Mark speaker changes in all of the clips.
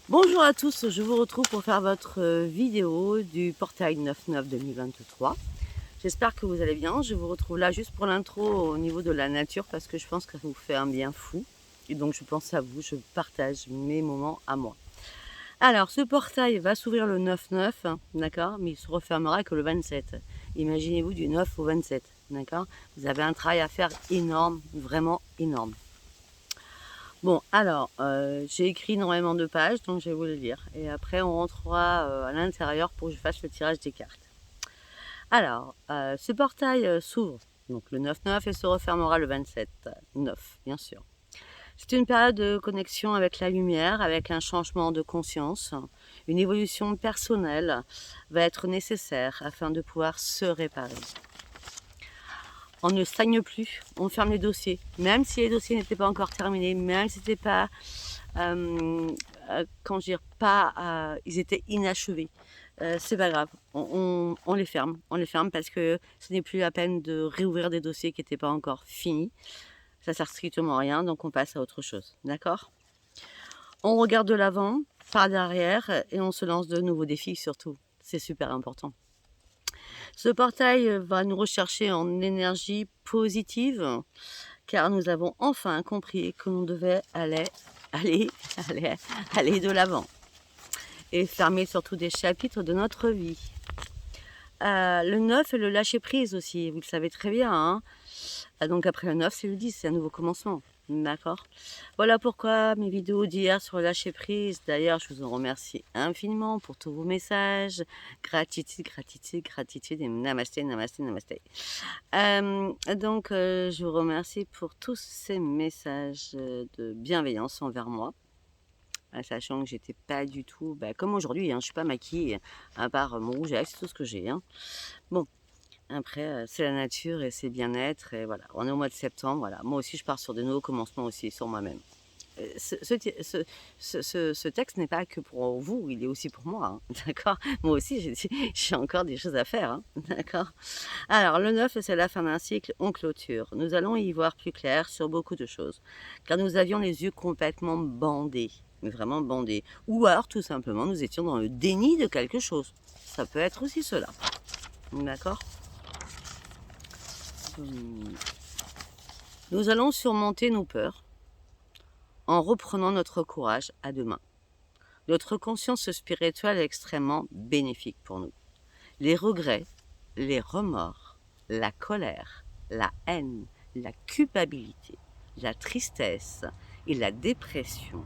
Speaker 1: Bonjour à tous, je vous retrouve pour faire votre vidéo du portail 9/9 2023. J'espère que vous allez bien. Je vous retrouve là juste pour l'intro au niveau de la nature parce que je pense que ça vous fait un bien fou. Et donc je pense à vous, je partage mes moments à moi. Alors ce portail va s'ouvrir le 9/9, d'accord, mais il se refermera que le 27. Imaginez-vous du 9 au 27, d'accord. Vous avez un travail à faire énorme, vraiment énorme. Bon, alors, j'ai écrit énormément de pages, donc je vais vous le lire. Et après, on rentrera à l'intérieur pour que je fasse le tirage des cartes. Alors, ce portail s'ouvre donc le 9/9 et se refermera le 27/9, bien sûr. C'est une période de connexion avec la lumière, avec un changement de conscience. Une évolution personnelle va être nécessaire afin de pouvoir se réparer. On ne stagne plus, on ferme les dossiers, même si les dossiers n'étaient pas encore terminés, même si c'était pas quand je dis pas, ils étaient inachevés. C'est pas grave, on les ferme parce que ce n'est plus la peine de réouvrir des dossiers qui n'étaient pas encore finis. Ça sert strictement à rien, donc on passe à autre chose, d'accord? On regarde de l'avant, par derrière, et on se lance de nouveaux défis surtout. C'est super important. Ce portail va nous rechercher en énergie positive, car nous avons enfin compris que l'on devait aller, aller, aller de l'avant et fermer surtout des chapitres de notre vie. Le 9 est le lâcher prise aussi, vous le savez très bien, hein. Donc après le 9, c'est le 10, c'est un nouveau commencement. D'accord. Voilà pourquoi mes vidéos d'hier sur le lâcher prise. D'ailleurs, je vous en remercie infiniment pour tous vos messages. Gratitude, gratitude, gratitude et namasté, namasté, namasté. Donc, je vous remercie pour tous ces messages de bienveillance envers moi. Sachant que j'étais pas du tout, comme aujourd'hui, hein, je suis pas maquillée, à part mon rouge à lèvres, c'est tout ce que j'ai, hein. Bon, après, c'est la nature et c'est bien-être et voilà. On est au mois de septembre, voilà. Moi aussi, je pars sur de nouveaux commencements aussi sur moi-même. Ce texte n'est pas que pour vous, il est aussi pour moi, hein, d'accord? Moi aussi, j'ai encore des choses à faire, hein, d'accord? Alors, le 9, c'est la fin d'un cycle, on clôture. Nous allons y voir plus clair sur beaucoup de choses, car nous avions les yeux complètement bandés, mais vraiment bandés. Ou alors, tout simplement, nous étions dans le déni de quelque chose. Ça peut être aussi cela, d'accord? Nous allons surmonter nos peurs en reprenant notre courage à deux mains. Notre conscience spirituelle est extrêmement bénéfique pour nous. Les regrets, les remords, la colère, la haine, la culpabilité, la tristesse et la dépression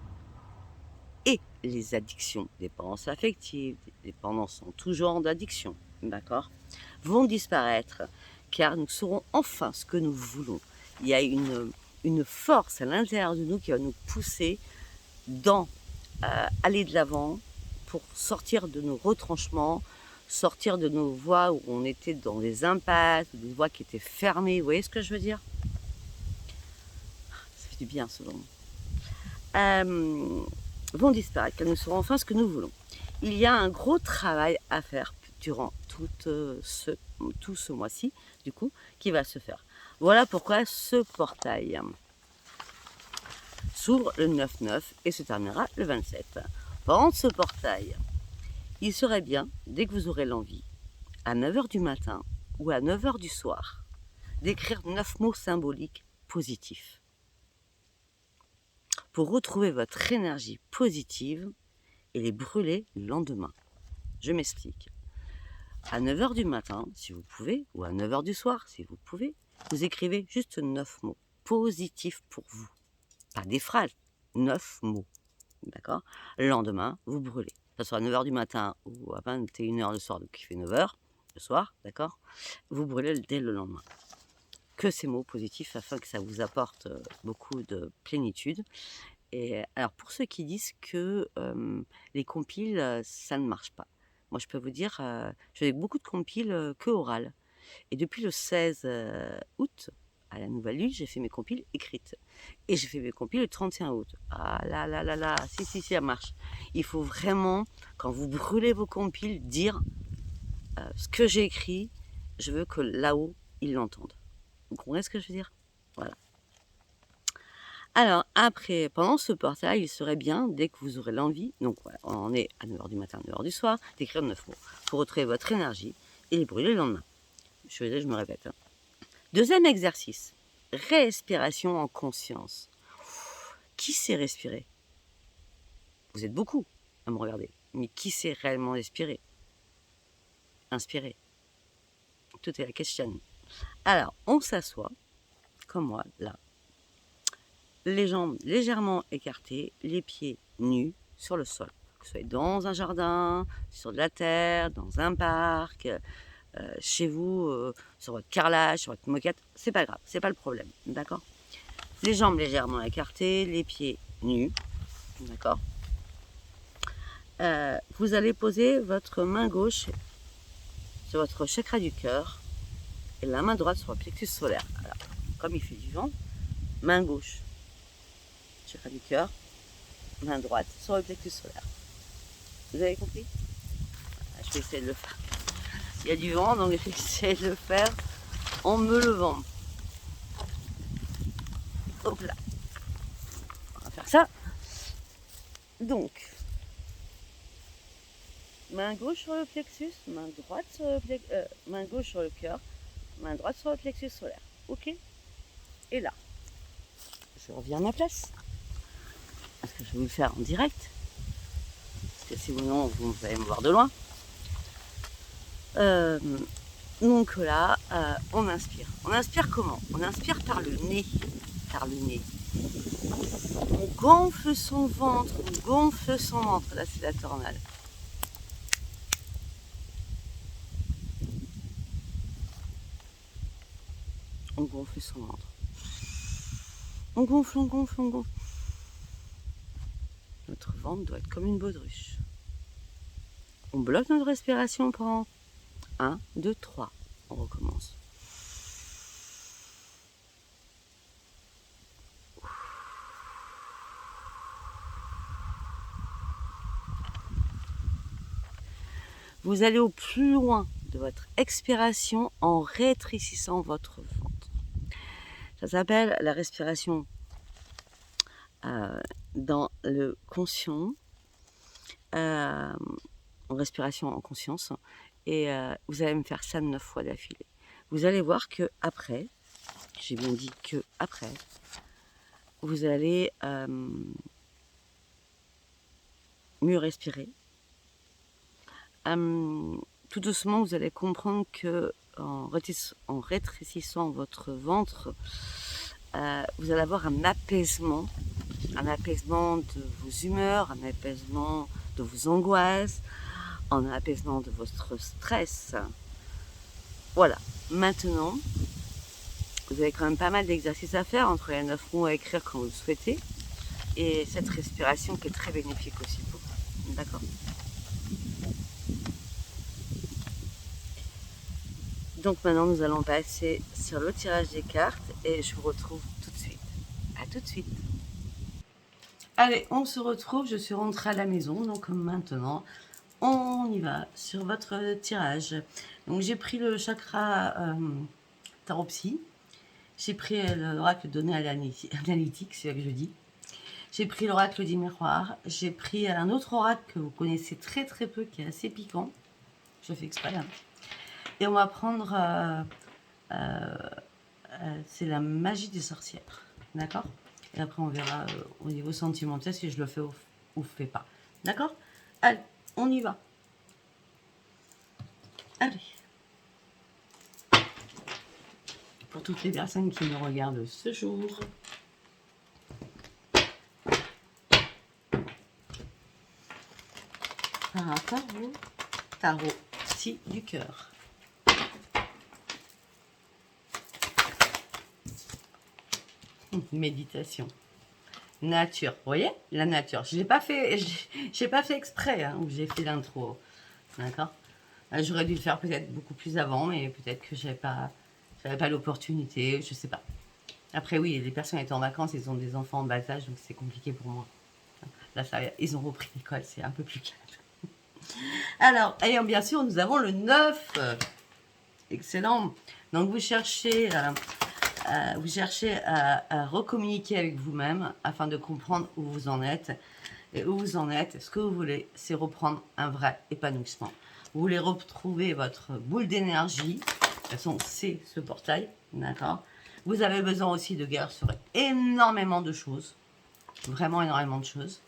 Speaker 1: et les addictions, dépendances affectives, dépendances en tout genre d'addiction, d'accord, vont disparaître car nous saurons enfin ce que nous voulons. Il y a une force à l'intérieur de nous qui va nous pousser dans aller de l'avant pour sortir de nos retranchements, sortir de nos voies où on était dans des impasses, des voies qui étaient fermées. Vous voyez ce que je veux dire? Ça fait du bien ce moment. Vont disparaître, car nous saurons enfin ce que nous voulons. Il y a un gros travail à faire durant tout ce mois-ci, du coup, qui va se faire. Voilà pourquoi ce portail s'ouvre le 9/9 et se terminera le 27. Pendant ce portail, il serait bien, dès que vous aurez l'envie, à 9h du matin ou à 9h du soir, d'écrire 9 mots symboliques positifs pour retrouver votre énergie positive et les brûler le lendemain. Je m'explique. À 9h du matin, si vous pouvez, ou à 9h du soir, si vous pouvez, vous écrivez juste 9 mots positifs pour vous. Pas des phrases, 9 mots. D'accord? Le lendemain, vous brûlez. Que ce soit à 9h du matin ou à 21h le soir, donc il fait 9h le soir, d'accord? Vous brûlez dès le lendemain. Que ces mots positifs afin que ça vous apporte beaucoup de plénitude. Et alors, pour ceux qui disent que les compiles, ça ne marche pas. Moi, je peux vous dire, je fais beaucoup de compiles que orales. Et depuis le 16 août, à la Nouvelle Lune, j'ai fait mes compiles écrites. Et j'ai fait mes compiles le 31 août. Ah là là là là, si, ça marche. Il faut vraiment, quand vous brûlez vos compiles, dire ce que j'ai écrit, je veux que là-haut, ils l'entendent. Vous comprenez ce que je veux dire? Voilà. Alors, après, pendant ce portail, il serait bien, dès que vous aurez l'envie, donc voilà, on est à 9h du matin, 9h du soir, d'écrire 9 mots pour retrouver votre énergie et les brûler le lendemain. Je suis désolée, je me répète. Deuxième exercice, respiration en conscience. Qui sait respirer? Vous êtes beaucoup à me regarder, mais qui sait réellement respirer? Inspirer. Tout est la question. Alors, on s'assoit, comme moi, là. Les jambes légèrement écartées, les pieds nus sur le sol. Que vous soyez dans un jardin, sur de la terre, dans un parc, chez vous, sur votre carrelage, sur votre moquette, c'est pas grave, c'est pas le problème, d'accord? Les jambes légèrement écartées, les pieds nus, d'accord? Vous allez poser votre main gauche sur votre chakra du cœur et la main droite sur le plexus solaire. Alors, comme il fait du vent, main gauche, chakra du cœur, main droite sur le plexus solaire. Vous avez compris? Je vais essayer de le faire. Il y a du vent, donc je vais essayer de le faire en me levant. Hop là. On va faire ça. Donc, main gauche sur le plexus, main droite sur le main gauche sur le cœur, main droite sur le plexus solaire. Ok? Et là, je reviens à ma place. Parce que je vais vous le faire en direct. Parce que sinon, vous allez me voir de loin. Donc là, on inspire. On inspire comment? On inspire par le nez. Par le nez. On gonfle son ventre, on gonfle son ventre. Là, c'est la tornade. On gonfle son ventre. On gonfle, on gonfle, on gonfle. Notre ventre doit être comme une baudruche. On bloque notre respiration pendant 1, 2, 3. On recommence. Vous allez au plus loin de votre expiration en rétrécissant votre ventre. Ça s'appelle la respiration dans le conscient, en respiration en conscience. Et vous allez me faire ça 9 fois d'affilée. Vous allez voir que après, j'ai bien dit que après, vous allez mieux respirer. Tout doucement, vous allez comprendre que en rétrécissant votre ventre, vous allez avoir un apaisement de vos humeurs, un apaisement de vos angoisses, un apaisement de votre stress. Voilà. Maintenant, vous avez quand même pas mal d'exercices à faire entre les 9 mots à écrire quand vous le souhaitez et cette respiration qui est très bénéfique aussi pour vous. D'accord? Donc maintenant, nous allons passer sur le tirage des cartes et je vous retrouve tout de suite. À tout de suite. Allez, on se retrouve. Je suis rentrée à la maison. Donc maintenant, on y va sur votre tirage. Donc j'ai pris le chakra Tarot Psy. J'ai pris l'oracle donné à l'analytique, c'est ce que je dis. J'ai pris l'oracle du miroir. J'ai pris un autre oracle que vous connaissez très très peu, qui est assez piquant. Je fais exprès. Hein. Et on va prendre, c'est la magie des sorcières, d'accord? Et après on verra au niveau sentimental si je le fais ou fais pas, d'accord? Allez, on y va. Allez. Pour toutes les personnes qui me regardent ce jour. Par un tarot si du cœur. Méditation. Nature, vous voyez? La nature. Je n'ai pas fait, j'ai pas fait exprès, hein, où j'ai fait l'intro. D'accord? J'aurais dû le faire peut-être beaucoup plus avant, mais peut-être que j'avais pas l'opportunité, je sais pas. Après oui, les personnes étaient en vacances, ils ont des enfants en bas âge, donc c'est compliqué pour moi. Là, ça, ils ont repris l'école, c'est un peu plus calme. Alors, et bien sûr, nous avons le 9. Excellent. Donc, vous cherchez Vous cherchez à recommuniquer avec vous-même afin de comprendre où vous en êtes. Et où vous en êtes, ce que vous voulez, c'est reprendre un vrai épanouissement. Vous voulez retrouver votre boule d'énergie. De toute façon, c'est ce portail, d'accord? Vous avez besoin aussi de guerre sur énormément de choses. Vraiment énormément de choses.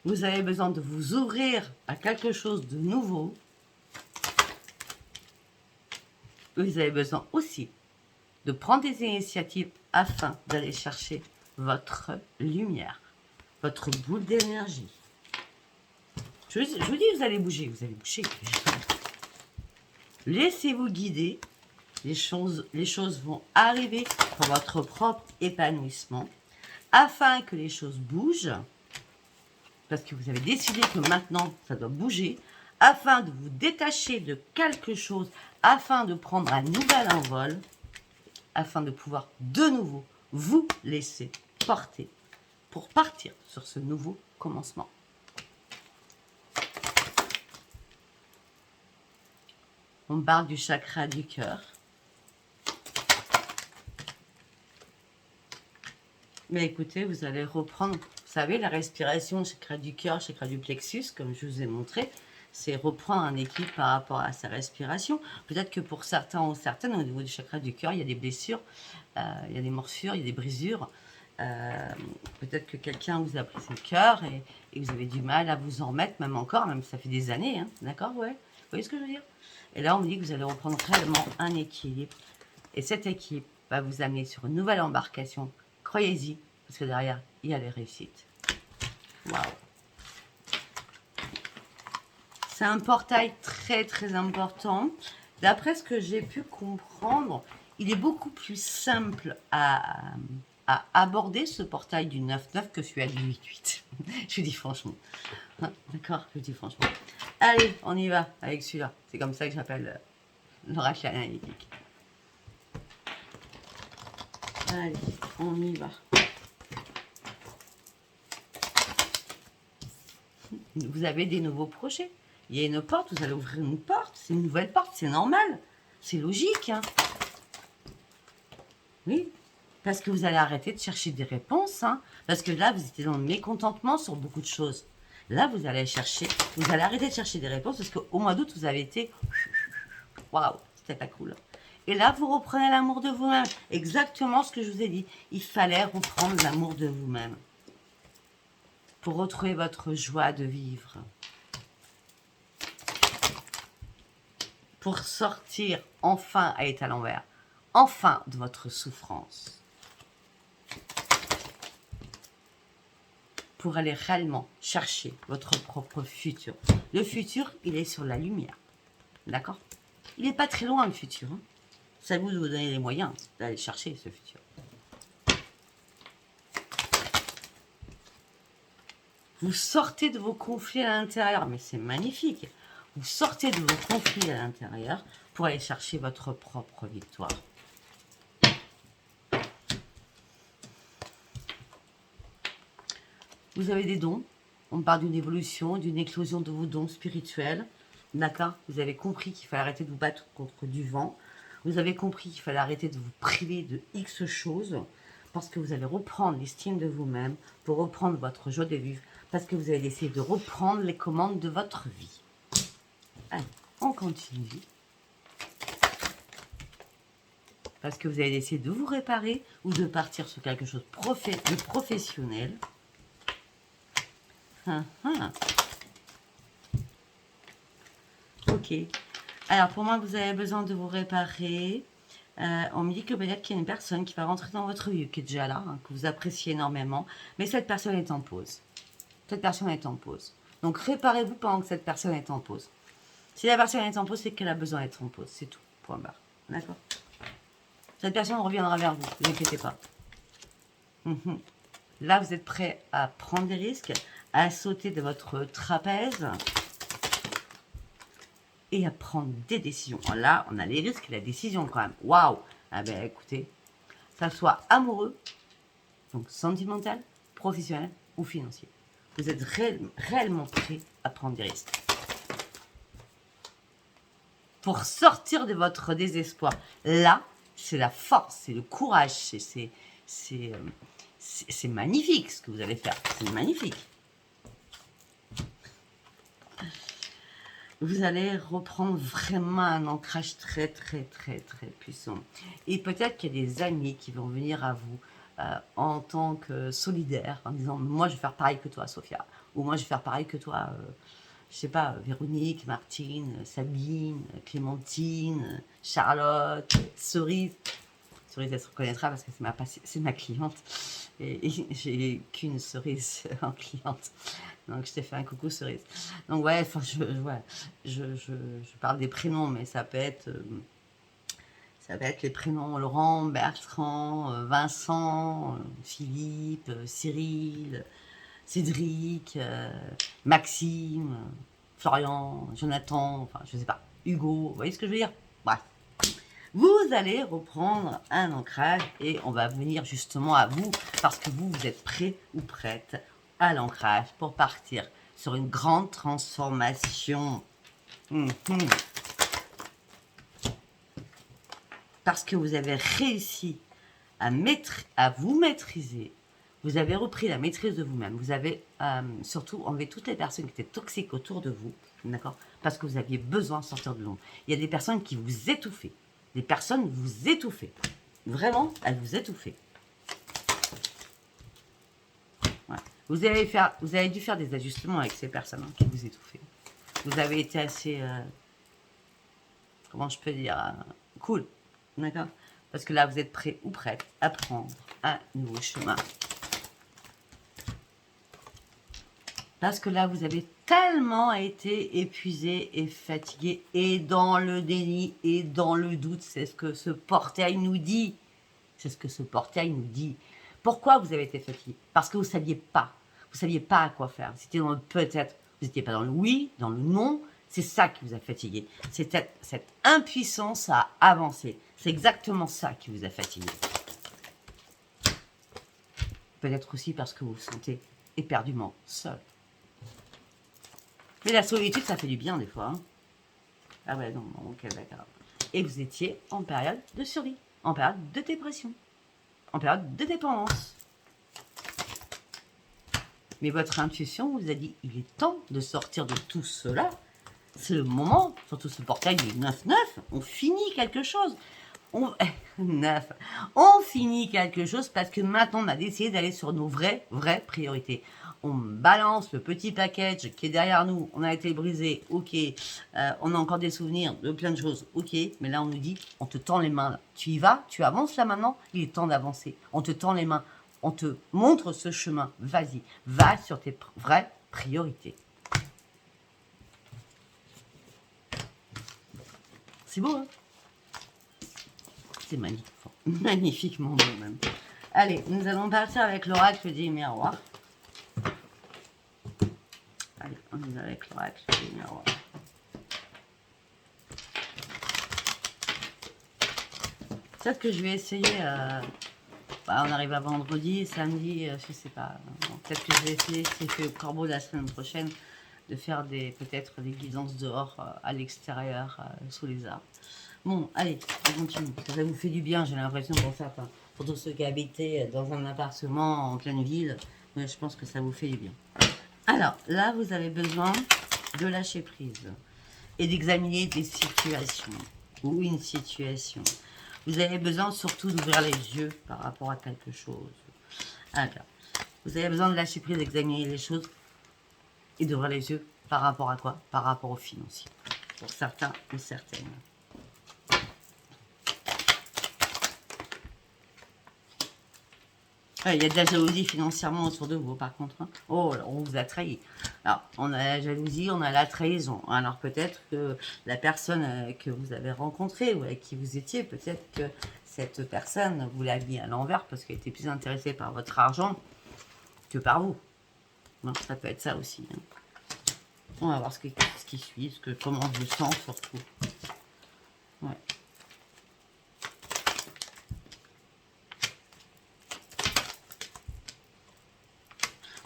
Speaker 1: Vous avez besoin de vous ouvrir à quelque chose de nouveau. Vous avez besoin aussi de prendre des initiatives afin d'aller chercher votre lumière, votre boule d'énergie. Je vous dis, vous allez bouger, vous allez bouger. Laissez-vous guider. Les choses vont arriver pour votre propre épanouissement afin que les choses bougent. Parce que vous avez décidé que maintenant, ça doit bouger, afin de vous détacher de quelque chose, afin de prendre un nouvel envol, afin de pouvoir de nouveau vous laisser porter pour partir sur ce nouveau commencement. On parle du chakra du cœur. Mais écoutez, vous allez reprendre, vous savez, la respiration, chakra du cœur, chakra du plexus, comme je vous ai montré, c'est reprendre un équilibre par rapport à sa respiration. Peut-être que pour certains ou certaines, au niveau du chakra du cœur, il y a des blessures, il y a des morsures, il y a des brisures. Peut-être que quelqu'un vous a brisé le cœur et vous avez du mal à vous en remettre, même encore, même ça fait des années, hein, d'accord, ouais. Vous voyez ce que je veux dire? Et là, on me dit que vous allez reprendre réellement un équilibre. Et cet équilibre va vous amener sur une nouvelle embarcation. Croyez-y, parce que derrière, il y a les réussites. Waouh! C'est un portail très très important. D'après ce que j'ai pu comprendre, il est beaucoup plus simple à aborder ce portail du 9-9 que celui du 8-8. Je vous dis franchement. D'accord, je vous dis franchement. Allez, on y va avec celui-là. C'est comme ça que j'appelle l'oracle analytique. Allez, on y va. Vous avez des nouveaux projets. Il y a une porte, vous allez ouvrir une porte. C'est une nouvelle porte, c'est normal. C'est logique. Hein. Oui, parce que vous allez arrêter de chercher des réponses. Hein, parce que là, vous étiez dans le mécontentement sur beaucoup de choses. Là, vous allez arrêter de chercher des réponses parce qu'au mois d'août, vous avez été... Waouh, c'était pas cool. Et là, vous reprenez l'amour de vous-même. Exactement ce que je vous ai dit. Il fallait reprendre l'amour de vous-même pour retrouver votre joie de vivre. Pour sortir enfin à l'état à l'envers. Enfin de votre souffrance. Pour aller réellement chercher votre propre futur. Le futur, il est sur la lumière. D'accord? Il n'est pas très loin, le futur. Hein. C'est à vous de vous donner les moyens d'aller chercher ce futur. Vous sortez de vos conflits à l'intérieur, mais c'est magnifique. Vous sortez de vos conflits à l'intérieur pour aller chercher votre propre victoire. Vous avez des dons. On parle d'une évolution, d'une éclosion de vos dons spirituels. D'accord? Vous avez compris qu'il fallait arrêter de vous battre contre du vent. Vous avez compris qu'il fallait arrêter de vous priver de X choses. Parce que vous allez reprendre l'estime de vous-même pour reprendre votre joie de vivre. Parce que vous allez essayer de reprendre les commandes de votre vie. Allez, on continue. Parce que vous allez essayer de vous réparer ou de partir sur quelque chose de professionnel. Ok. Alors, pour moi, vous avez besoin de vous réparer. On me dit que peut-être qu'il y a une personne qui va rentrer dans votre vie, qui est déjà là, hein, que vous appréciez énormément. Mais cette personne est en pause. Cette personne est en pause. Donc, réparez-vous pendant que cette personne est en pause. Si la personne est en pause, c'est qu'elle a besoin d'être en pause. C'est tout. Point barre. D'accord? Cette personne reviendra vers vous. Ne vous inquiétez pas. Là, vous êtes prêt à prendre des risques, à sauter de votre trapèze et à prendre des décisions. Là, on a les risques et la décision quand même. Waouh! Ah ben écoutez, ça soit amoureux, donc sentimental, professionnel ou financier. Vous êtes réellement prêt à prendre des risques. Pour sortir de votre désespoir. Là, c'est la force, c'est le courage, c'est magnifique ce que vous allez faire, c'est magnifique. Vous allez reprendre vraiment un ancrage très puissant. Et peut-être qu'il y a des amis qui vont venir à vous en tant que solidaires, en disant « moi je vais faire pareil que toi Sophia » ou « moi je vais faire pareil que toi je sais pas, Véronique, Martine, Sabine, Clémentine, Charlotte, Cerise. Cerise, elle se reconnaîtra parce que c'est ma cliente. Et j'ai qu'une Cerise en cliente. Donc, je t'ai fait un coucou, Cerise. Donc, ouais, enfin, je parle des prénoms, mais ça peut être les prénoms Laurent, Bertrand, Vincent, Philippe, Cyril, Cédric, Maxime, Florian, Jonathan, enfin, je sais pas, Hugo, vous voyez ce que je veux dire? Bref. Vous allez reprendre un ancrage et on va venir justement à vous parce que vous êtes prêt ou prête à l'ancrage pour partir sur une grande transformation. Parce que vous avez réussi à vous maîtriser. Vous avez repris la maîtrise de vous-même. Vous avez surtout enlevé toutes les personnes qui étaient toxiques autour de vous. D'accord? Parce que vous aviez besoin de sortir de l'ombre. Il y a des personnes qui vous étouffaient. Des personnes vous étouffaient. Vraiment, elles vous étouffaient. Ouais. Vous avez dû faire des ajustements avec ces personnes qui vous étouffaient. Vous avez été assez... comment je peux dire cool. D'accord? Parce que là, vous êtes prêt ou prête à prendre un nouveau chemin. Parce que là, vous avez tellement été épuisé et fatigué et dans le déni et dans le doute. C'est ce que ce portail nous dit. C'est ce que ce portail nous dit. Pourquoi vous avez été fatigué? Parce que vous ne saviez pas. Vous ne saviez pas à quoi faire. C'était dans le peut-être. Vous n'étiez pas dans le oui, dans le non. C'est ça qui vous a fatigué. C'est cette impuissance à avancer. C'est exactement ça qui vous a fatigué. Peut-être aussi parce que vous vous sentez éperdument seul. Mais la solitude, ça fait du bien des fois. Hein. Ah ouais, non, ok, d'accord. Et vous étiez en période de survie, en période de dépression, en période de dépendance. Mais votre intuition vous a dit, il est temps de sortir de tout cela. C'est le moment, surtout ce portail du 9-9, on finit quelque chose. On finit quelque chose parce que maintenant on a décidé d'aller sur nos vraies priorités. On balance le petit package qui est derrière nous, on a été brisé, ok, on a encore des souvenirs de plein de choses, ok, mais là on nous dit, on te tend les mains, là. Tu y vas, tu avances là maintenant, il est temps d'avancer, on te tend les mains, on te montre ce chemin, vas-y, va sur tes vraies priorités. C'est beau, hein? C'est magnifique, magnifiquement beau même. Allez, nous allons partir avec l'oracle des miroirs. Allez, on y va avec l'oracle des miroirs. Peut-être que je vais essayer, on arrive à vendredi, samedi, je sais pas. Peut-être que je vais essayer, si je fais le corbeau la semaine prochaine, de faire peut-être des guidances dehors, à l'extérieur, sous les arbres. Bon, allez, on continue. Ça vous fait du bien, j'ai l'impression, pour certains. Pour tous ceux qui habitent dans un appartement en pleine ville, mais je pense que ça vous fait du bien. Alors, là, vous avez besoin de lâcher prise et d'examiner des situations ou une situation. Vous avez besoin surtout d'ouvrir les yeux par rapport à quelque chose. Alors, vous avez besoin de lâcher prise, d'examiner les choses et d'ouvrir les yeux par rapport à quoi? Par rapport aux financiers. Pour certains ou certaines. Il y a de la jalousie financièrement autour de vous, par contre. Hein. Oh, on vous a trahi. Alors, on a la jalousie, on a la trahison. Alors, peut-être que la personne que vous avez rencontrée ou avec qui vous étiez, peut-être que cette personne, vous l'a mis à l'envers parce qu'elle était plus intéressée par votre argent que par vous. Non, ça peut être ça aussi. Hein. On va voir ce qui suit, comment je le sens surtout. Ouais.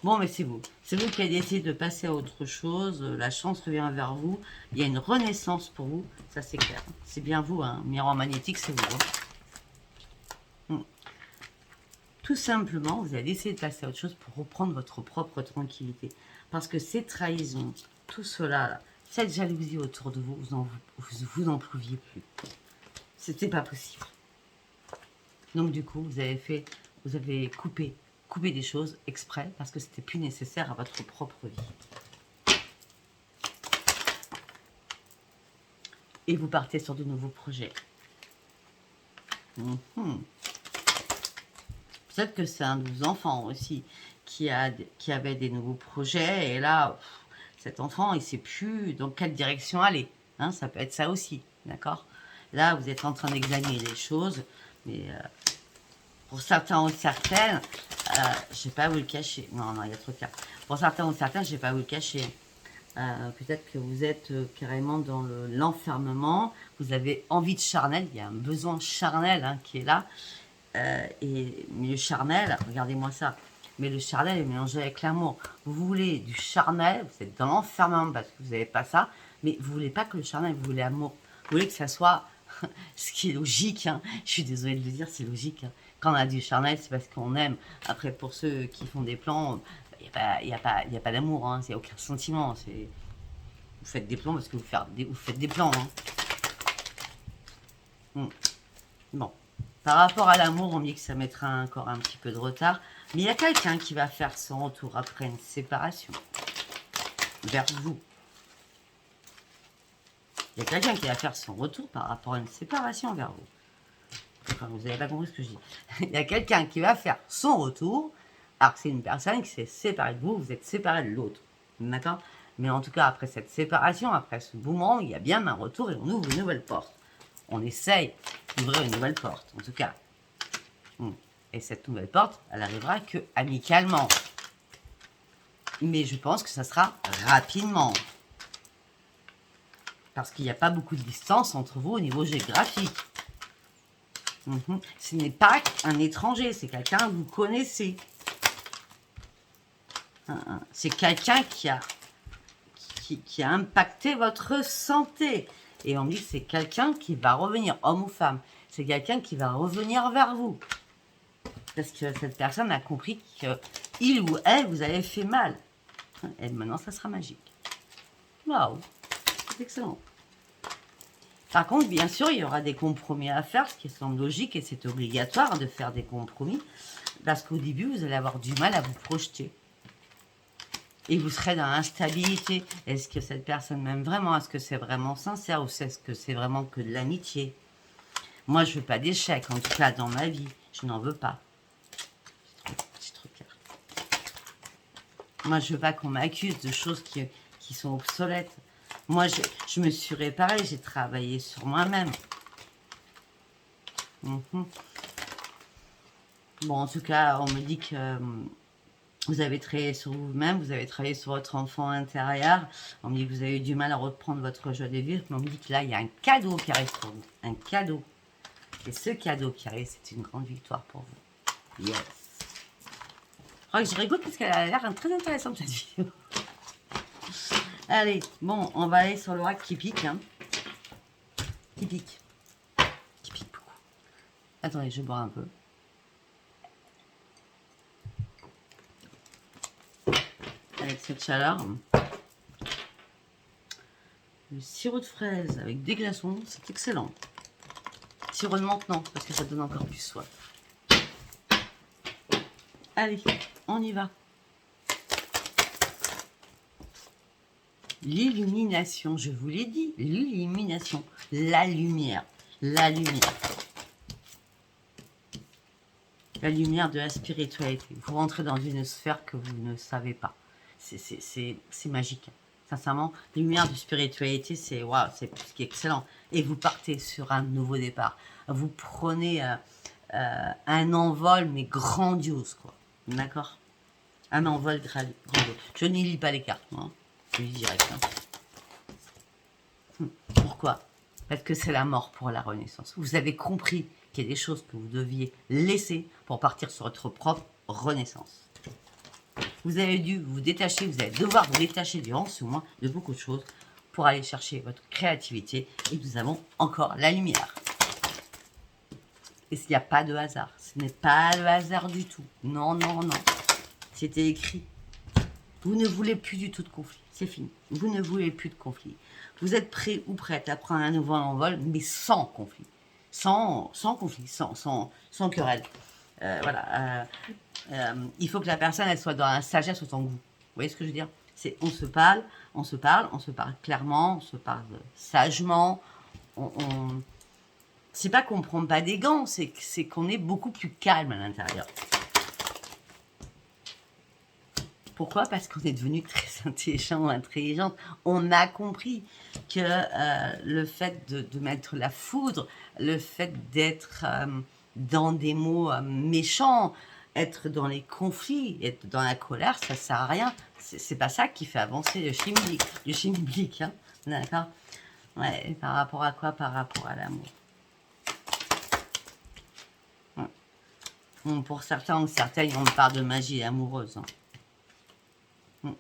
Speaker 1: Bon, mais c'est vous. C'est vous qui avez décidé de passer à autre chose. La chance revient vers vous. Il y a une renaissance pour vous. Ça, c'est clair. C'est bien vous, hein. Miroir magnétique, c'est vous. Hein. tout simplement, vous allez essayer de passer à autre chose pour reprendre votre propre tranquillité. Parce que ces trahisons, tout cela, là, cette jalousie autour de vous, vous n'en pouviez plus. C'était pas possible. Donc du coup, vous avez coupé des choses exprès parce que c'était plus nécessaire à votre propre vie. Et vous partez sur de nouveaux projets. Peut-être que c'est un de vos enfants aussi qui avait des nouveaux projets et là, cet enfant, il ne sait plus dans quelle direction aller. Hein, ça peut être ça aussi, d'accord? Là, vous êtes en train d'examiner les choses, mais pour certains ou certaines, je ne vais pas vous le cacher. Non, il y a trop de cas. Pour certains ou certaines, je ne vais pas vous le cacher. Peut-être que vous êtes carrément dans l'enfermement, vous avez envie de charnel, il y a un besoin charnel hein, qui est là. Mais le charnel, regardez-moi ça, mais le charnel est mélangé avec l'amour. Vous voulez du charnel, vous êtes dans l'enfermement parce que vous n'avez pas ça, mais vous voulez pas que le charnel, vous voulez l'amour. Vous voulez que ça soit ce qui est logique, hein. Je suis désolée de le dire, c'est logique. Hein. Quand on a du charnel, c'est parce qu'on aime. Après, pour ceux qui font des plans, il n'y a pas d'amour, hein. Il n'y a aucun sentiment. Vous faites des plans parce que vous faites des plans. Hein. Bon. Par rapport à l'amour, on dit que ça mettra encore un petit peu de retard. Mais il y a quelqu'un qui va faire son retour après une séparation. Vers vous. Il y a quelqu'un qui va faire son retour par rapport à une séparation vers vous. Enfin, vous n'avez pas compris ce que je dis. Il y a quelqu'un qui va faire son retour. Alors que c'est une personne qui s'est séparée de vous. Vous êtes séparé de l'autre. D'accord? Mais en tout cas, après cette séparation, après ce moment, il y a bien un retour et on ouvre une nouvelle porte. On essaye d'ouvrir une nouvelle porte, en tout cas. Et cette nouvelle porte, elle arrivera que amicalement. Mais je pense que ça sera rapidement. Parce qu'il n'y a pas beaucoup de distance entre vous au niveau géographique. Ce n'est pas un étranger, c'est quelqu'un que vous connaissez. C'est quelqu'un qui a impacté votre santé. Et on dit que c'est quelqu'un qui va revenir, homme ou femme. C'est quelqu'un qui va revenir vers vous. Parce que cette personne a compris qu'il ou elle vous avait fait mal. Et maintenant, ça sera magique. Waouh, c'est excellent. Par contre, bien sûr, il y aura des compromis à faire, ce qui semble logique et c'est obligatoire de faire des compromis. Parce qu'au début, vous allez avoir du mal à vous projeter. Et vous serez dans l'instabilité. Est-ce que cette personne m'aime vraiment? Est-ce que c'est vraiment sincère? Ou est-ce que c'est vraiment que de l'amitié? Moi, je veux pas d'échec. En tout cas, dans ma vie, je n'en veux pas. C'est trop clair. Moi, je veux pas qu'on m'accuse de choses qui sont obsolètes. Moi, je me suis réparée. J'ai travaillé sur moi-même. Bon, en tout cas, on me dit que... vous avez travaillé sur vous-même, vous avez travaillé sur votre enfant intérieur. On me dit que vous avez eu du mal à reprendre votre joie de vivre. Mais on me dit que là, il y a un cadeau qui arrive pour vous. Un cadeau. Et ce cadeau qui arrive, c'est une grande victoire pour vous. Yes. Je crois que je rigole parce qu'elle a l'air très intéressante cette vidéo. Allez, bon, on va aller sur l'oracle qui pique. Hein. Qui pique. Qui pique beaucoup. Attendez, je vais boire un peu. Avec cette chaleur. Le sirop de fraise avec des glaçons, c'est excellent. Sirop de menthe, non, parce que ça donne encore plus soif. Allez, on y va. L'illumination, je vous l'ai dit, l'illumination, la lumière, la lumière. La lumière de la spiritualité. Vous rentrez dans une sphère que vous ne savez pas. C'est magique. Sincèrement, la lumière de spiritualité, c'est waouh, c'est ce qui est excellent. Et vous partez sur un nouveau départ. Vous prenez un envol, mais grandiose, quoi. D'accord? Un envol grandiose. Je n'y lis pas les cartes, moi. Hein. Je lis direct. Hein. Pourquoi? Parce que c'est la mort pour la renaissance. Vous avez compris qu'il y a des choses que vous deviez laisser pour partir sur votre propre renaissance. Vous avez dû vous détacher, vous allez devoir vous détacher durant ce mois de beaucoup de choses pour aller chercher votre créativité. Et nous avons encore la lumière. Et s'il n'y a pas de hasard. Ce n'est pas le hasard du tout. Non, non, non. C'était écrit. Vous ne voulez plus du tout de conflit. C'est fini. Vous ne voulez plus de conflit. Vous êtes prêt ou prête à prendre un nouveau envol, mais sans conflit. Sans conflit, sans querelle. Voilà. Il faut que la personne, elle soit dans la sagesse autant que vous. Vous voyez ce que je veux dire? C'est on se parle clairement, on se parle sagement. C'est pas qu'on prend pas des gants, c'est qu'on est beaucoup plus calme à l'intérieur. Pourquoi? Parce qu'on est devenu très intelligent ou intelligente. On a compris que le fait de mettre la foudre, le fait d'être dans des mots méchants, être dans les conflits, être dans la colère, ça sert à rien. C'est pas ça qui fait avancer le chimique, hein. D'accord? Ouais, par rapport à quoi? Par rapport à l'amour. Ouais. Bon, pour certains ou certaines, on parle de magie amoureuse. Hein.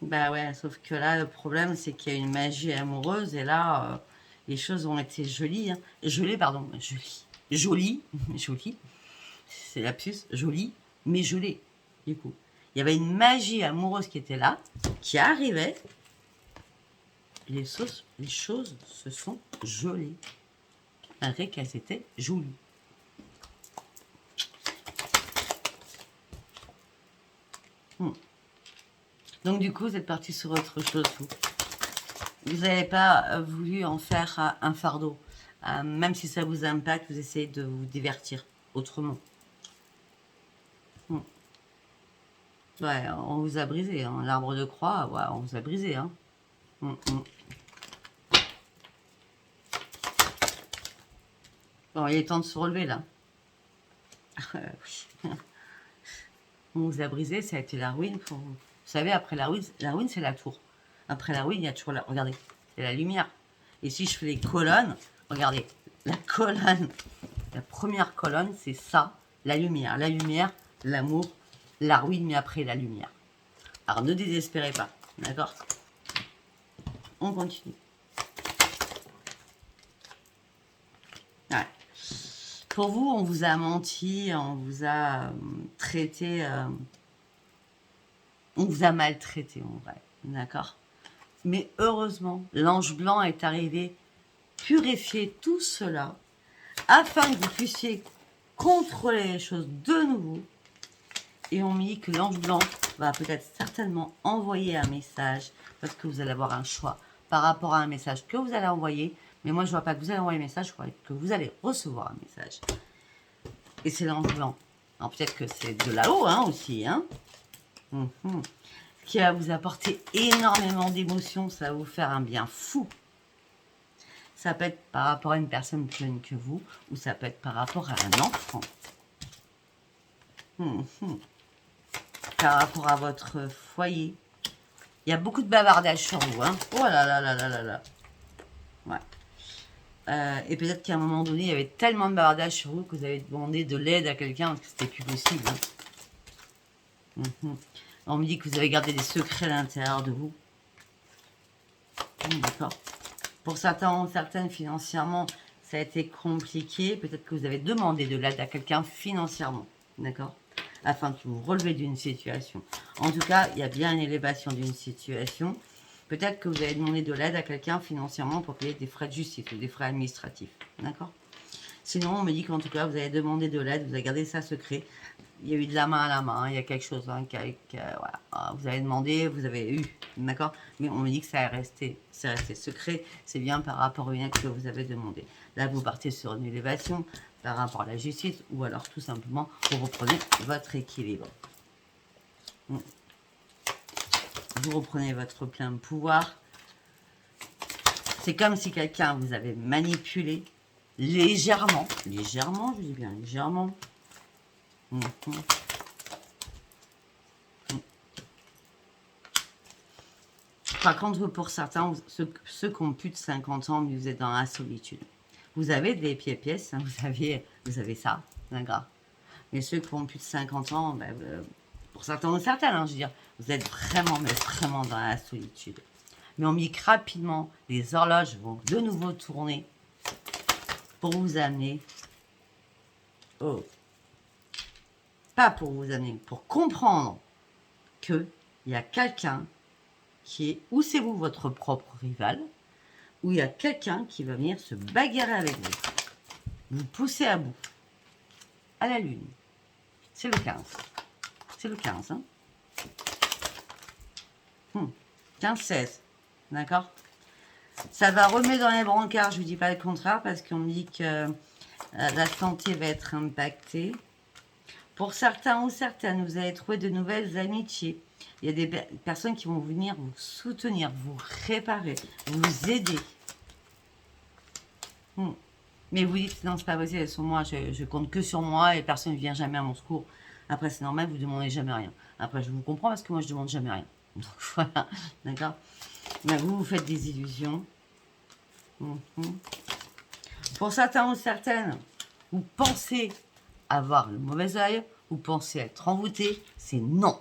Speaker 1: Bah ouais, sauf que là, le problème, c'est qu'il y a une magie amoureuse, et là, les choses ont été jolies. Hein. Jolies. C'est lapsus, jolies, mais gelées, du coup. Il y avait une magie amoureuse qui était là, qui arrivait. Les choses se sont gelées, malgré qu'elles étaient jolies. Donc du coup, vous êtes parti sur autre chose, vous n'avez pas voulu en faire un fardeau. Même si ça vous impacte, vous essayez de vous divertir autrement. Ouais, on vous a brisé, hein. L'arbre de croix, ouais, on vous a brisé, hein. Bon, il est temps de se relever, là. On vous a brisé, ça a été la ruine. Vous savez, après la ruine, c'est la tour. Après la ruine, il y a toujours la... Regardez, c'est la lumière. Et si je fais les colonnes, regardez, la colonne, la première colonne, c'est ça, la lumière. La lumière, l'amour, la ruine, mais après la lumière. Alors, ne désespérez pas, d'accord? On continue. Ouais. Pour vous, on vous a menti, on vous a traité, on vous a maltraité en vrai, d'accord? Mais heureusement, l'ange blanc est arrivé purifier tout cela afin que vous puissiez contrôler les choses de nouveau. Et on me dit que l'ange blanc va peut-être certainement envoyer un message, parce que vous allez avoir un choix par rapport à un message que vous allez envoyer. Mais moi, je ne vois pas que vous allez envoyer un message, je crois que vous allez recevoir un message. Et c'est l'ange blanc. Alors peut-être que c'est de là-haut, hein, aussi, hein. Qui va vous apporter énormément d'émotions, ça va vous faire un bien fou. Ça peut être par rapport à une personne plus jeune que vous, ou ça peut être par rapport à un enfant. Par rapport à votre foyer. Il y a beaucoup de bavardage sur vous, hein. Oh là là là là là là. Ouais. Et peut-être qu'à un moment donné, il y avait tellement de bavardage sur vous que vous avez demandé de l'aide à quelqu'un parce que c'était plus possible. Hein. On me dit que vous avez gardé des secrets à l'intérieur de vous. D'accord. Pour certains, certaines, financièrement, ça a été compliqué. Peut-être que vous avez demandé de l'aide à quelqu'un financièrement. D'accord, afin de vous relever d'une situation. En tout cas, il y a bien une élévation d'une situation. Peut-être que vous avez demandé de l'aide à quelqu'un financièrement pour payer des frais de justice ou des frais administratifs. D'accord. Sinon, on me dit qu'en tout cas, vous avez demandé de l'aide, vous avez gardé ça secret. Il y a eu de la main à la main, il y a quelque chose, hein, voilà. Vous avez demandé, vous avez eu, d'accord. Mais on me dit que ça est resté secret. C'est bien par rapport à une aide que vous avez demandé. Là, vous partez sur une élévation par rapport à la justice, ou alors tout simplement, vous reprenez votre équilibre. Vous reprenez votre plein pouvoir. C'est comme si quelqu'un vous avait manipulé légèrement, je dis bien légèrement. Par contre, pour certains, ceux qui ont plus de 50 ans, vous êtes dans la solitude. Vous avez des pièces, hein, vous avez ça, d'accord. Mais ceux qui ont plus de 50 ans, ben, pour certains ou certaines, hein, je veux dire, vous êtes vraiment, mais vraiment dans la solitude. Mais on me dit que rapidement, les horloges vont de nouveau tourner pour vous amener au... Pas pour vous amener, pour comprendre qu'il y a quelqu'un qui est... Ou c'est vous, votre propre rival, ou il y a quelqu'un qui va venir se bagarrer avec vous. Vous pousser à bout. À la lune. C'est le 15. C'est le 15, hein. 15-16. D'accord? Ça va remettre dans les brancards, je ne vous dis pas le contraire, parce qu'on me dit que la santé va être impactée. Pour certains ou certaines, vous allez trouver de nouvelles amitiés. Il y a des personnes qui vont venir vous soutenir, vous réparer, vous aider. Mais vous dites, non, c'est pas possible, sur moi, je compte que sur moi et personne ne vient jamais à mon secours. Après, c'est normal, vous ne demandez jamais rien. Après, je vous comprends parce que moi, je ne demande jamais rien. Donc, voilà, d'accord? Mais vous, vous faites des illusions. Pour certains ou certaines, vous pensez avoir le mauvais œil, vous pensez être envoûté, c'est non.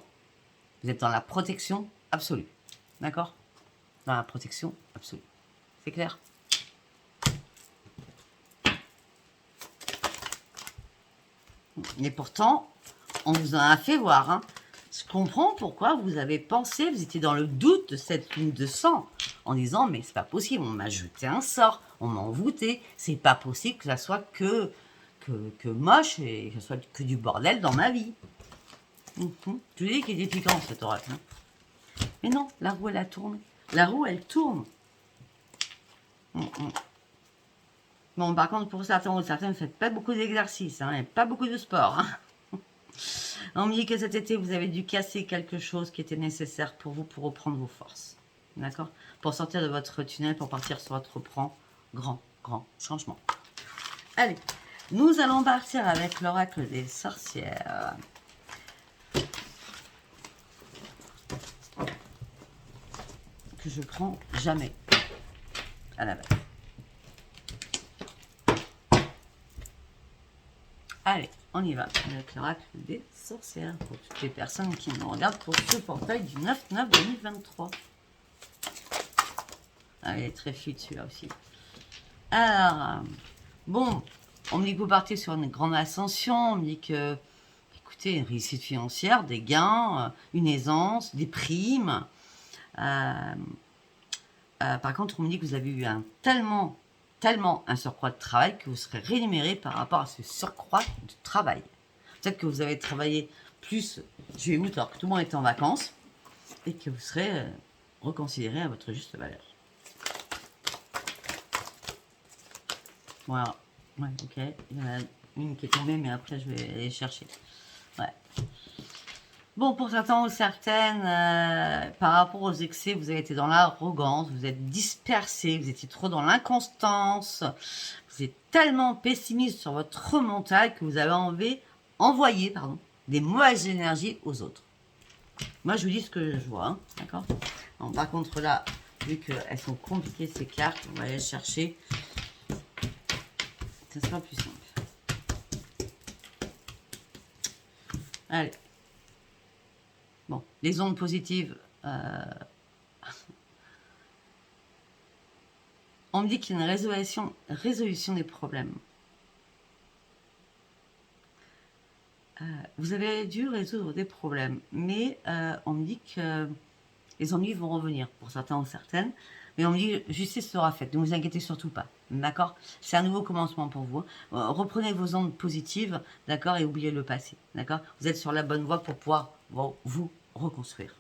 Speaker 1: Vous êtes dans la protection absolue. D'accord? Dans la protection absolue. C'est clair? Mais pourtant, on vous en a fait voir. Hein. Je comprends pourquoi vous avez pensé, vous étiez dans le doute de cette lune de sang, en disant, mais c'est pas possible, on m'a jeté un sort, on m'a envoûté, c'est pas possible que ça soit que moche et que ça soit que du bordel dans ma vie. Je vous dis qu'il est piquant cet oracle. Hein. Mais non, la roue elle a tourné. La roue elle tourne. Bon, par contre, pour certains ou certaines, ne faites pas beaucoup d'exercices, hein, et pas beaucoup de sport. Hein. On me dit que cet été, vous avez dû casser quelque chose qui était nécessaire pour vous pour reprendre vos forces. D'accord? Pour sortir de votre tunnel, pour partir sur votre grand changement. Allez, nous allons partir avec l'oracle des sorcières. Que je prends jamais à la base. Allez, on y va avec l'oracle des sorcières pour toutes les personnes qui nous regardent pour ce portail du 9/9/2023. Ah, il est très fluide celui-là aussi. Alors, bon, on me dit que vous partez sur une grande ascension, on me dit que, écoutez, une réussite financière, des gains, une aisance, des primes. Par contre, on me dit que vous avez eu tellement un surcroît de travail que vous serez rémunéré par rapport à ce surcroît de travail. Peut-être que vous avez travaillé plus juillet-août alors que tout le monde est en vacances et que vous serez reconsidéré à votre juste valeur. Voilà. Ouais, ok. Il y en a une qui est tombée, mais après je vais aller chercher. Ouais. Bon, pour certains ou certaines, par rapport aux excès, vous avez été dans l'arrogance, vous êtes dispersé, vous étiez trop dans l'inconstance, vous êtes tellement pessimiste sur votre mental que vous avez envoyé des mauvaises énergies aux autres. Moi, je vous dis ce que je vois, hein, d'accord? Par contre, là, vu qu'elles sont compliquées ces cartes, on va aller chercher. Ça sera plus simple. Allez. Bon, les ondes positives, on me dit qu'il y a une résolution des problèmes. Vous avez dû résoudre des problèmes, mais on me dit que les ennuis vont revenir pour certains ou certaines, mais on me dit justice sera faite, ne vous inquiétez surtout pas, d'accord? C'est un nouveau commencement pour vous. Reprenez vos ondes positives, d'accord, et oubliez le passé, d'accord? Vous êtes sur la bonne voie pour pouvoir vous reconstruire.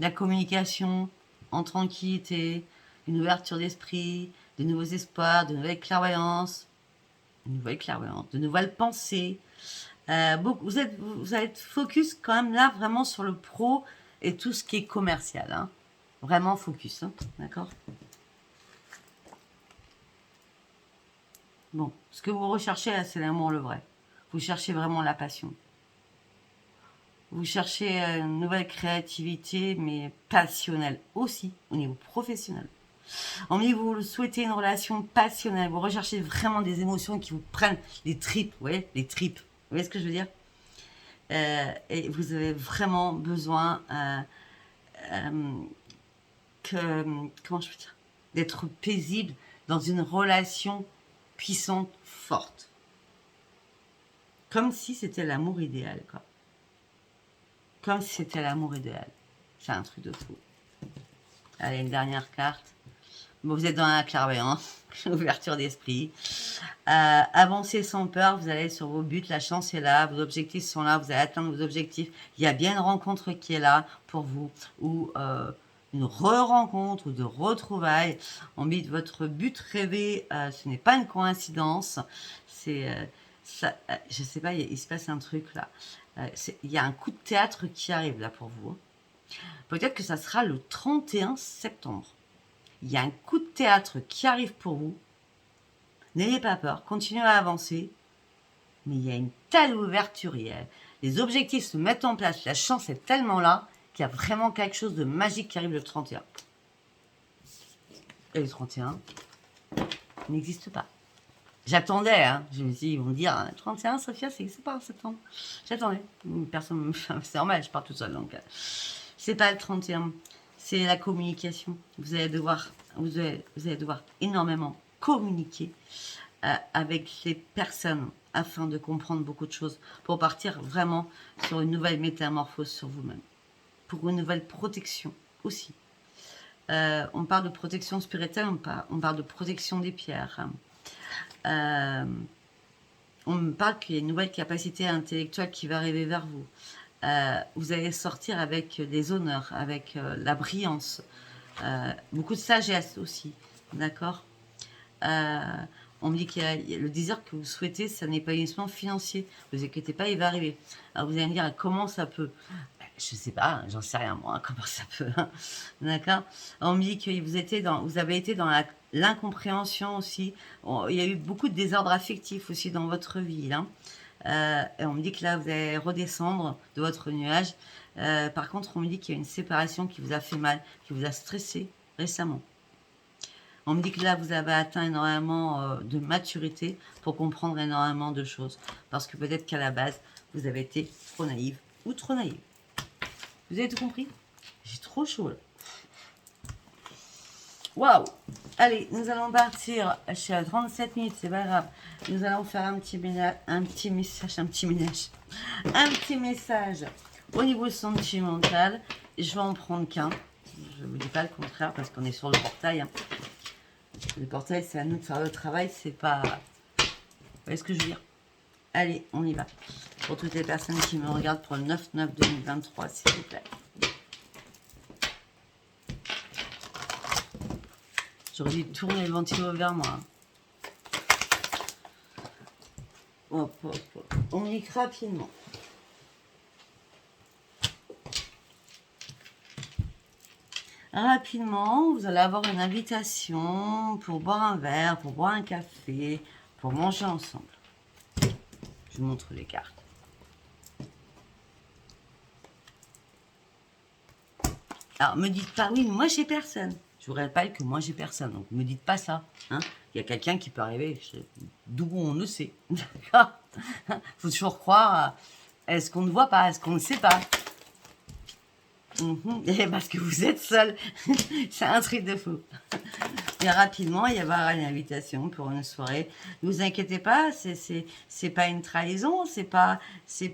Speaker 1: La communication en tranquillité, une ouverture d'esprit, de nouveaux espoirs, de nouvelles clairvoyances, de nouvelles pensées. Vous allez être focus quand même là vraiment sur le pro et tout ce qui est commercial. Hein. Vraiment focus, hein, d'accord? Bon, ce que vous recherchez là, c'est l'amour le vrai. Vous cherchez vraiment la passion. Vous cherchez une nouvelle créativité, mais passionnelle aussi, au niveau professionnel. On me dit que vous souhaitez une relation passionnelle, vous recherchez vraiment des émotions qui vous prennent les tripes, vous voyez, les tripes. Vous voyez ce que je veux dire? Et vous avez vraiment besoin comment je peux dire, d'être paisible dans une relation puissante, forte. Comme si c'était l'amour idéal, quoi. Comme si c'était l'amour idéal. C'est un truc de fou. Allez, une dernière carte. Bon, vous êtes dans la clairvoyance, ouverture d'esprit. Avancez sans peur, vous allez sur vos buts, la chance est là, vos objectifs sont là, vous allez atteindre vos objectifs. Il y a bien une rencontre qui est là pour vous, ou une re-rencontre, ou de retrouvailles. On dit votre but rêvé, ce n'est pas une coïncidence. C'est, je sais pas, il se passe un truc là. Il y a un coup de théâtre qui arrive là pour vous. Peut-être que ça sera le 31 septembre. Il y a un coup de théâtre qui arrive pour vous. N'ayez pas peur, continuez à avancer. Mais il y a une telle ouverture, les objectifs se mettent en place, la chance est tellement là qu'il y a vraiment quelque chose de magique qui arrive le 31. Et le 31 n'existe pas. J'attendais, hein. Je me suis dit, ils vont me dire, 31, Sophia, c'est pas en septembre. J'attendais. Personne, c'est normal, je pars toute seule. Donc, c'est pas le 31. C'est la communication. Vous allez devoir énormément communiquer avec les personnes afin de comprendre beaucoup de choses pour partir vraiment sur une nouvelle métamorphose sur vous-même. Pour une nouvelle protection aussi. On parle de protection spirituelle, on parle de protection des pierres. On me parle qu'il y a une nouvelle capacité intellectuelle qui va arriver vers vous. Vous allez sortir avec des honneurs, avec la brillance, beaucoup de sagesse aussi, d'accord. On me dit qu'il y a le désir que vous souhaitez, ça n'est pas uniquement financier, ne vous inquiétez pas, il va arriver. Alors vous allez me dire, comment ça peut? Je ne sais pas, j'en sais rien moi, comment ça peut, d'accord. On me dit que vous avez été dans l'incompréhension aussi, il y a eu beaucoup de désordre affectif aussi dans votre vie, hein. Et on me dit que là, vous allez redescendre de votre nuage. Par contre, on me dit qu'il y a une séparation qui vous a fait mal, qui vous a stressé récemment. On me dit que là, vous avez atteint énormément de maturité pour comprendre énormément de choses. Parce que peut-être qu'à la base, vous avez été trop naïve ou trop naïve. Vous avez tout compris? J'ai trop chaud là. Waouh! Allez, nous allons partir. Je suis à 37 minutes, c'est pas grave. Nous allons faire un petit message au niveau sentimental. Je vais en prendre qu'un. Je ne vous dis pas le contraire parce qu'on est sur le portail. Hein. Le portail, c'est à nous de faire le travail, c'est pas... Vous voyez ce que je veux dire? Allez, on y va. Pour toutes les personnes qui me regardent pour le 9-9-2023, s'il vous plaît. J'aurais dû tourner le ventilo vers moi. Hop, hop, hop. On y rapidement. Rapidement, vous allez avoir une invitation pour boire un verre, pour boire un café, pour manger ensemble. Je vous montre les cartes. Alors, me dites pas, oui, mais moi j'ai personne. Je vous rappelle que moi j'ai personne, donc me dites pas ça. Hein. Il y a quelqu'un qui peut arriver, d'où on ne sait. D'accord. Faut toujours croire, est-ce qu'on ne voit pas, est-ce qu'on ne sait pas. Et parce que vous êtes seul, c'est un truc de fou. Et rapidement, il y aura une invitation pour une soirée. Ne vous inquiétez pas, c'est pas une trahison, c'est pas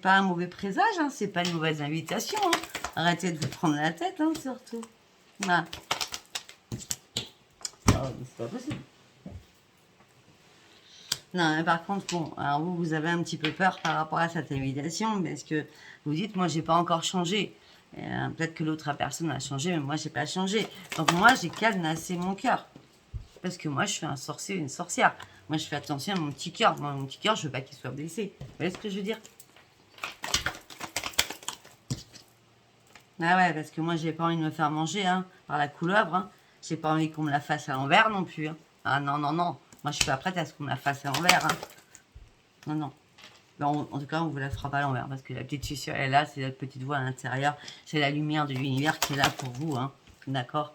Speaker 1: un mauvais présage, hein, c'est pas une mauvaise invitation. Hein. Arrêtez de vous prendre la tête, hein, surtout. Voilà. Oh, c'est pas possible. Non, mais par contre, bon, alors vous avez un petit peu peur par rapport à cette invitation, parce que vous dites, moi, j'ai pas encore changé. Peut-être que l'autre personne a changé, mais moi, j'ai pas changé. Donc moi, j'ai cadenassé mon cœur. Parce que moi, je suis un sorcier, une sorcière. Moi, je fais attention à mon petit cœur. Moi, mon petit cœur, je veux pas qu'il soit blessé. Vous voyez ce que je veux dire? Ah ouais, parce que moi, j'ai pas envie de me faire manger hein, par la couleuvre. Hein. J'ai pas envie qu'on me la fasse à l'envers non plus. Hein. Ah non, non, non. Moi, je suis pas prête à ce qu'on me la fasse à l'envers. Hein. Non, non. Ben, en tout cas, on ne vous la fera pas à l'envers parce que la petite suceur est là, c'est notre petite voix à l'intérieur. C'est la lumière de l'univers qui est là pour vous. Hein. D'accord?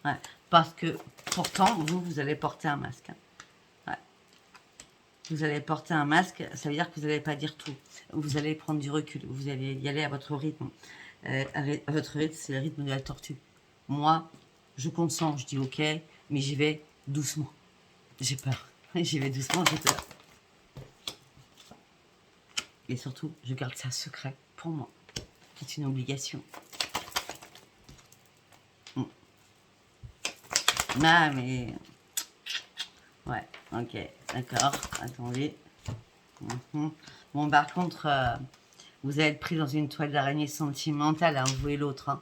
Speaker 1: Ouais. Parce que pourtant, vous allez porter un masque. Hein. Ouais. Vous allez porter un masque, ça veut dire que vous n'allez pas dire tout. Vous allez prendre du recul. Vous allez y aller à votre rythme. À votre rythme, c'est le rythme de la tortue. Moi, je compte 100, je dis ok, mais j'y vais doucement. J'ai peur. J'y vais doucement, j'ai peur. Et surtout, je garde ça secret pour moi. C'est une obligation. Ah, mais... Ouais, ok, d'accord, attendez. Bon, par contre, vous allez être pris dans une toile d'araignée sentimentale, hein, vous et l'autre. Hein.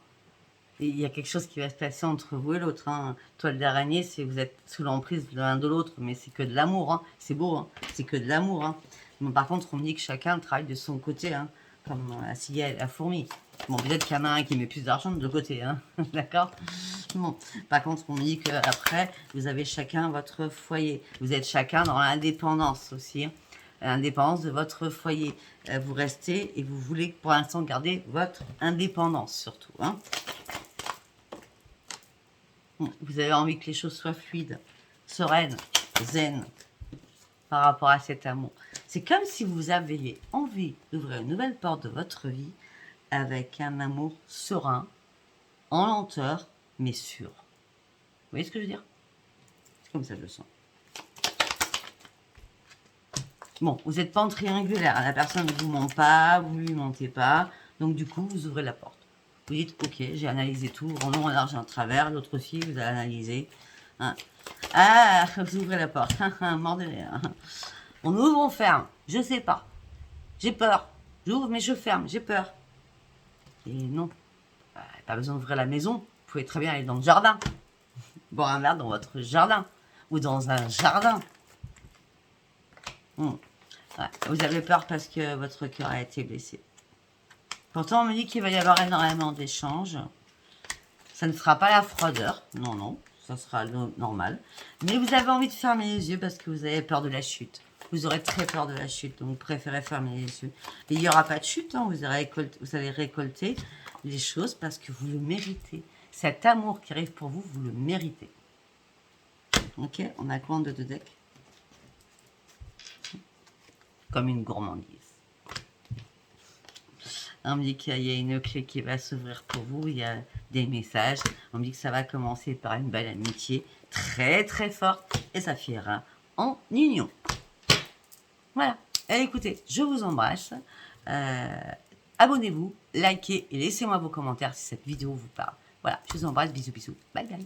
Speaker 1: Et il y a quelque chose qui va se passer entre vous et l'autre. Hein. Toile d'araignée, c'est vous êtes sous l'emprise l'un de l'autre, mais c'est que de l'amour. Hein. C'est beau, hein. C'est que de l'amour. Hein. Bon, par contre, on me dit que chacun travaille de son côté, hein, comme la cigale et la fourmi. Bon, peut-être qu'il y en a un qui met plus d'argent de deux côtés, hein. D'accord. Bon, par contre, on me dit qu'après, vous avez chacun votre foyer. Vous êtes chacun dans l'indépendance aussi. Hein. L'indépendance de votre foyer. Vous restez et vous voulez pour l'instant garder votre indépendance surtout. Hein. Vous avez envie que les choses soient fluides, sereines, zen par rapport à cet amour. C'est comme si vous aviez envie d'ouvrir une nouvelle porte de votre vie avec un amour serein, en lenteur, mais sûr. Vous voyez ce que je veux dire? C'est comme ça que je le sens. Bon, vous n'êtes pas en triangulaire. La personne ne vous ment pas, vous ne lui mentez pas. Donc, du coup, vous ouvrez la porte. Vous dites, ok, j'ai analysé tout. En long, en large, en travers. L'autre aussi, vous avez analysé. Hein. Ah, vous ouvrez la porte. Mordez-les. On ouvre, on ferme. Je sais pas. J'ai peur. J'ouvre, mais je ferme. J'ai peur. Et non. Pas besoin d'ouvrir la maison. Vous pouvez très bien aller dans le jardin. Boire un verre dans votre jardin. Ou dans un jardin. Ouais. Vous avez peur parce que votre cœur a été blessé. Pourtant, on me dit qu'il va y avoir énormément d'échanges. Ça ne sera pas la froideur. Non, non. Ça sera normal. Mais vous avez envie de fermer les yeux parce que vous avez peur de la chute. Vous aurez très peur de la chute. Donc, vous préférez fermer les yeux. Et il n'y aura pas de chute. Hein. Vous allez récolter les choses parce que vous le méritez. Cet amour qui arrive pour vous, vous le méritez. Ok, on a quoi en 2 de deck? Comme une gourmandise. On me dit qu'il y a une clé qui va s'ouvrir pour vous. Il y a des messages. On me dit que ça va commencer par une belle amitié très très forte et ça finira en union. Voilà. Et écoutez, je vous embrasse. Abonnez-vous, likez et laissez-moi vos commentaires si cette vidéo vous parle. Voilà, je vous embrasse. Bisous, bisous. Bye, bye.